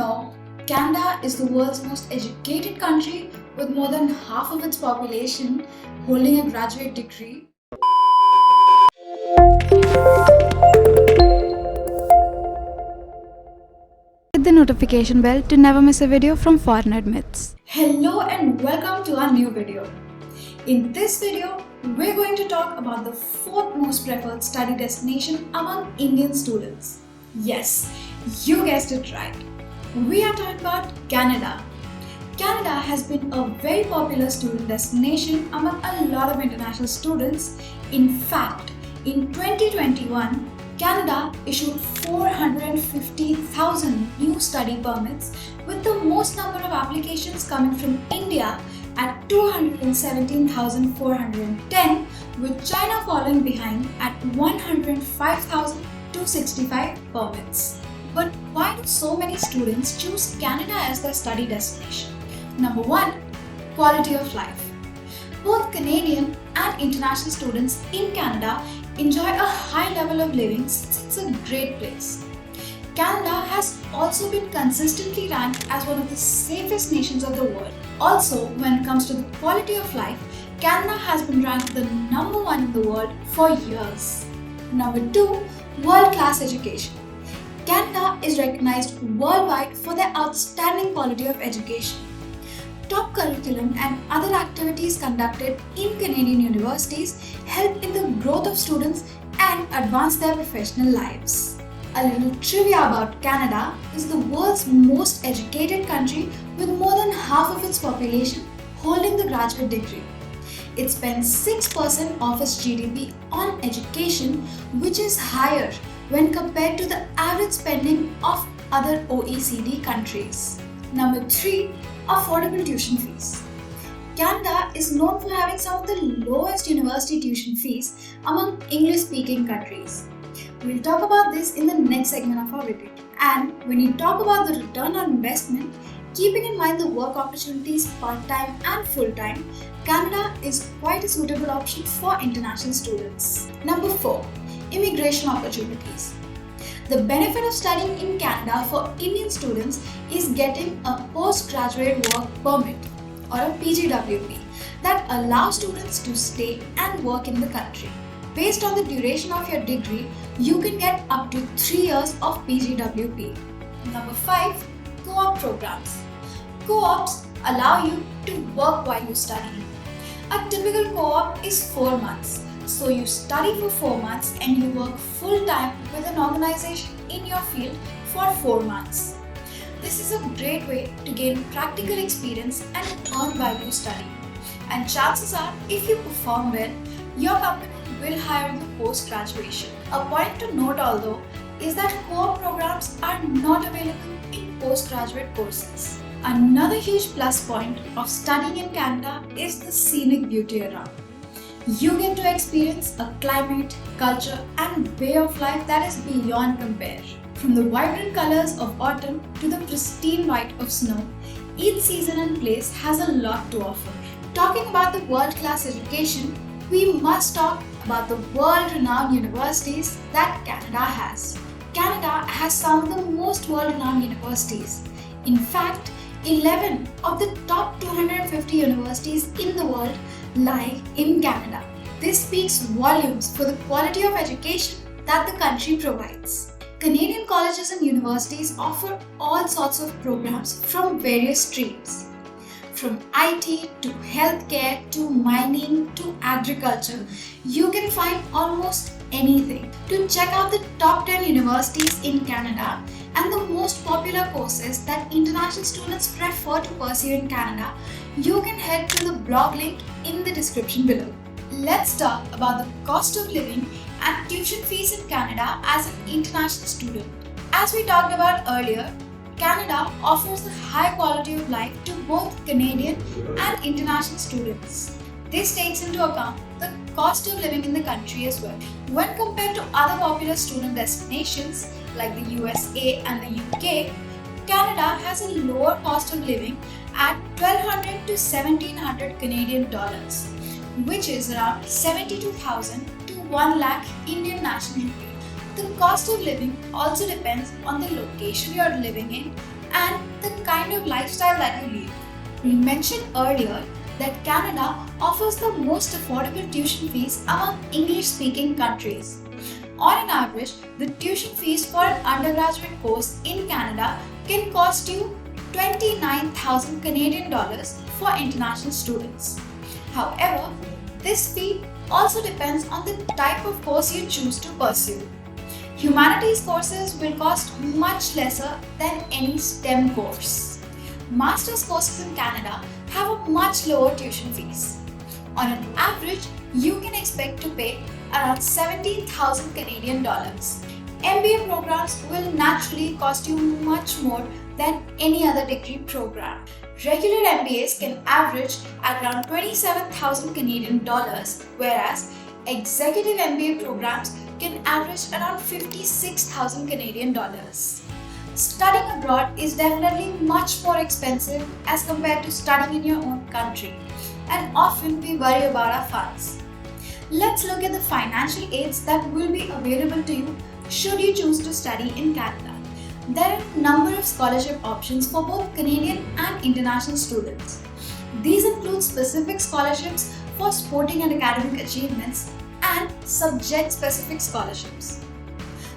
know, Canada is the world's most educated country with more than half of its population holding a graduate degree. Hit the notification bell to never miss a video from Foreign Admits. Hello and welcome to our new video. In this video, we're going to talk about the fourth most preferred study destination among Indian students. Yes, you guessed it right. We are talking about Canada. Canada has been a very popular student destination among a lot of international students. In fact, in 2021, Canada issued 450,000 new study permits, with the most number of applications coming from India at 217,410, with China following behind at 105,265 permits. But why do so many students choose Canada as their study destination? Number 1. Quality of life. Both Canadian and international students in Canada enjoy a high level of living since it's a great place. Canada has also been consistently ranked as one of the safest nations of the world. Also, when it comes to the quality of life, Canada has been ranked the number 1 in the world for years. Number 2. World-class education. Canada is recognized worldwide for their outstanding quality of education. Top curriculum and other activities conducted in Canadian universities help in the growth of students and advance their professional lives. A little trivia about Canada is the world's most educated country with more than half of its population holding the graduate degree. It spends 6% of its GDP on education, which is higher when compared to the average spending of other OECD countries. Number 3. Affordable tuition fees. Canada is known for having some of the lowest university tuition fees among English-speaking countries. We'll talk about this in the next segment of our video. And when you talk about the return on investment, keeping in mind the work opportunities part-time and full-time, Canada is quite a suitable option for international students. Number 4. Immigration opportunities. The benefit of studying in Canada for Indian students is getting a postgraduate work permit or a PGWP that allows students to stay and work in the country. Based on the duration of your degree, you can get up to 3 years of PGWP. Number 5. Co-op programs. Co-ops allow you to work while you study. A typical co-op is 4 months. So you study for 4 months and you work full-time with an organization in your field for 4 months. This is a great way to gain practical experience and earn while you study. And chances are, if you perform well, your company will hire you post-graduation. A point to note although is that co-op programs are not available in postgraduate courses. Another huge plus point of studying in Canada is the scenic beauty around. You get to experience a climate, culture and way of life that is beyond compare. From the vibrant colors of autumn to the pristine white of snow, each season and place has a lot to offer. Talking about the world-class education, we must talk about the world-renowned universities that Canada has. Canada has some of the most world-renowned universities. In fact, 11 of the top 250 universities in the world lie in Canada. This speaks volumes for the quality of education that the country provides. Canadian colleges and universities offer all sorts of programs from various streams. From IT to healthcare to mining to agriculture, you can find almost anything. To check out the top 10 universities in Canada and the most popular courses that international students prefer to pursue in Canada, you can head to the blog link in the description below. Let's talk about the cost of living and tuition fees in Canada as an international student. As we talked about earlier, Canada offers a high quality of life to both Canadian and international students. This takes into account the cost of living in the country as well. When compared to other popular student destinations like the USA and the UK, Canada has a lower cost of living at $1,200 to $1,700 Canadian dollars, which is around 72,000 to 1 lakh Indian national rupee. The cost of living also depends on the location you are living in and the kind of lifestyle that you lead. We mentioned earlier that Canada offers the most affordable tuition fees among English-speaking countries. On an average, the tuition fees for an undergraduate course in Canada can cost you 29,000 Canadian dollars for international students. However, this fee also depends on the type of course you choose to pursue. Humanities courses will cost much lesser than any STEM course. Master's courses in Canada have a much lower tuition fees. On an average, you can expect to pay around 70,000 Canadian dollars. MBA programs will naturally cost you much more than any other degree program. Regular MBAs can average at around 27,000 Canadian dollars, whereas executive MBA programs can average around 56,000 Canadian dollars. Studying abroad is definitely much more expensive as compared to studying in your own country, and often we worry about our funds. Let's look at the financial aids that will be available to you should you choose to study in Canada. There are a number of scholarship options for both Canadian and international students. These include specific scholarships for sporting and academic achievements and subject-specific scholarships.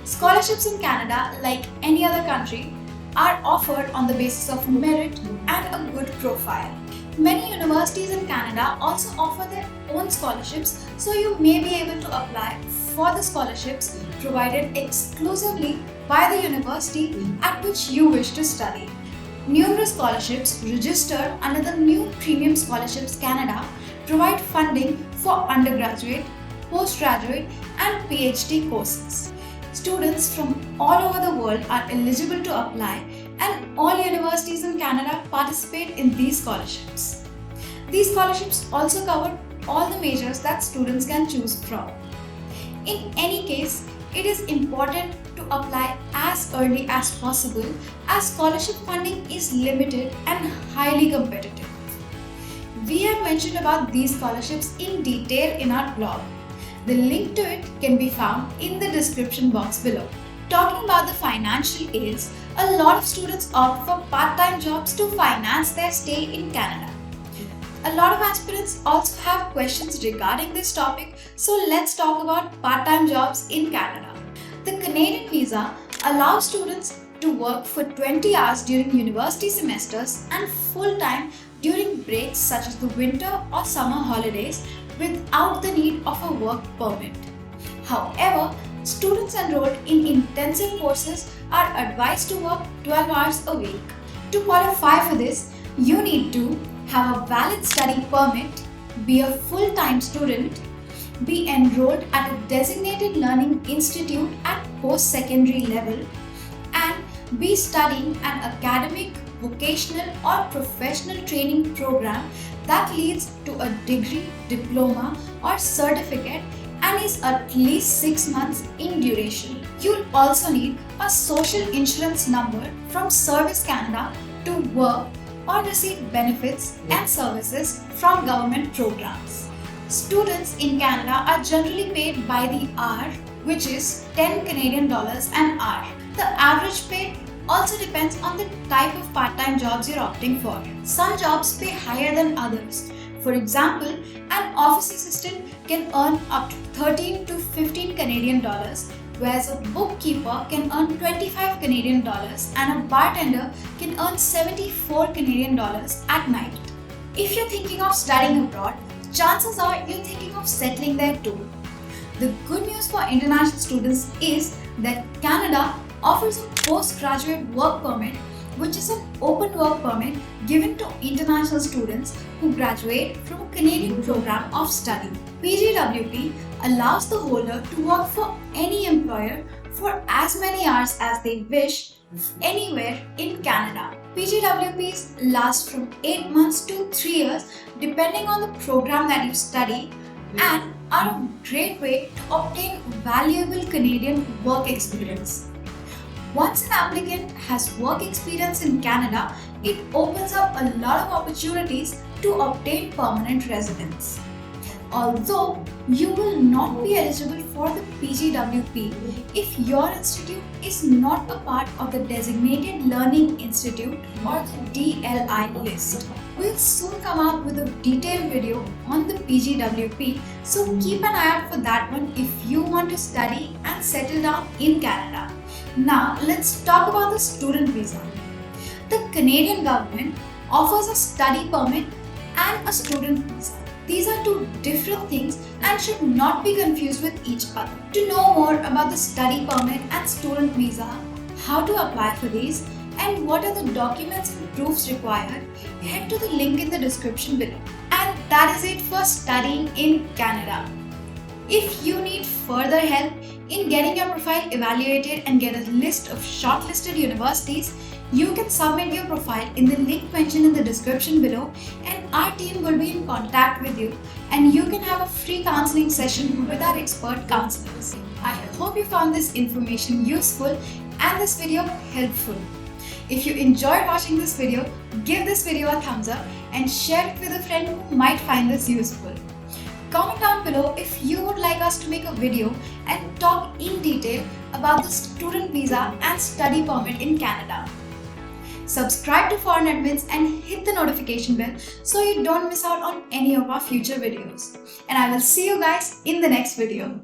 Scholarships in Canada, like any other country, are offered on the basis of merit and a good profile. Many universities in Canada also offer their own scholarships, so you may be able to apply for the scholarships provided exclusively by the university at which you wish to study. Numerous scholarships registered under the new Premium Scholarships Canada provide funding for undergraduate, postgraduate, and PhD courses. Students from all over the world are eligible to apply, and all universities in Canada participate in these scholarships. These scholarships also cover all the majors that students can choose from. In any case, it is important to apply as early as possible as scholarship funding is limited and highly competitive. We have mentioned about these scholarships in detail in our blog. The link to it can be found in the description box below. Talking about the financial aids, a lot of students opt for part-time jobs to finance their stay in Canada. A lot of aspirants also have questions regarding this topic, so let's talk about part-time jobs in Canada. The Canadian visa allows students to work for 20 hours during university semesters and full-time during breaks such as the winter or summer holidays without the need of a work permit. However, students enrolled in intensive courses are advised to work 12 hours a week. To qualify for this, you need to have a valid study permit, be a full-time student, be enrolled at a designated learning institute at post-secondary level, and be studying an academic, vocational or professional training program that leads to a degree, diploma or certificate and is at least 6 months in duration. You'll also need a social insurance number from Service Canada to work or receive benefits and services from government programs. Students in Canada are generally paid by the hour, which is 10 Canadian dollars an hour. The average pay also depends on the type of part-time jobs you're opting for. Some jobs pay higher than others. For example, an office assistant can earn up to 13 to 15 Canadian dollars, whereas a bookkeeper can earn 25 Canadian dollars and a bartender can earn 74 Canadian dollars at night. If you're thinking of studying abroad, chances are you're thinking of settling there too. The good news for international students is that Canada offers a postgraduate work permit, which is an open work permit given to international students who graduate from a Canadian program of study. PGWP allows the holder to work for any employer for as many hours as they wish anywhere in Canada. PGWPs last from 8 months to 3 years depending on the program that you study and are a great way to obtain valuable Canadian work experience. Once an applicant has work experience in Canada, it opens up a lot of opportunities to obtain permanent residence. Although you will not be eligible for the PGWP if your institute is not a part of the Designated Learning Institute or the DLI list. We'll soon come up with a detailed video on the PGWP, so keep an eye out for that one if you want to study and settle down in Canada. Now let's talk about the student visa. The Canadian government offers a study permit and a student visa. These are two different things and should not be confused with each other. To know more about the study permit and student visa, how to apply for these, and what are the documents and proofs required, head to the link in the description below. And that is it for studying in Canada. If you need further help in getting your profile evaluated and get a list of shortlisted universities, you can submit your profile in the link mentioned in the description below, and our team will be in contact with you, and you can have a free counseling session with our expert counselors. I hope you found this information useful and this video helpful. If you enjoyed watching this video, give this video a thumbs up and share it with a friend who might find this useful. Comment down below if you would like us to make a video and talk in detail about the student visa and study permit in Canada. Subscribe to Foreign Admins and hit the notification bell so you don't miss out on any of our future videos. And I will see you guys in the next video.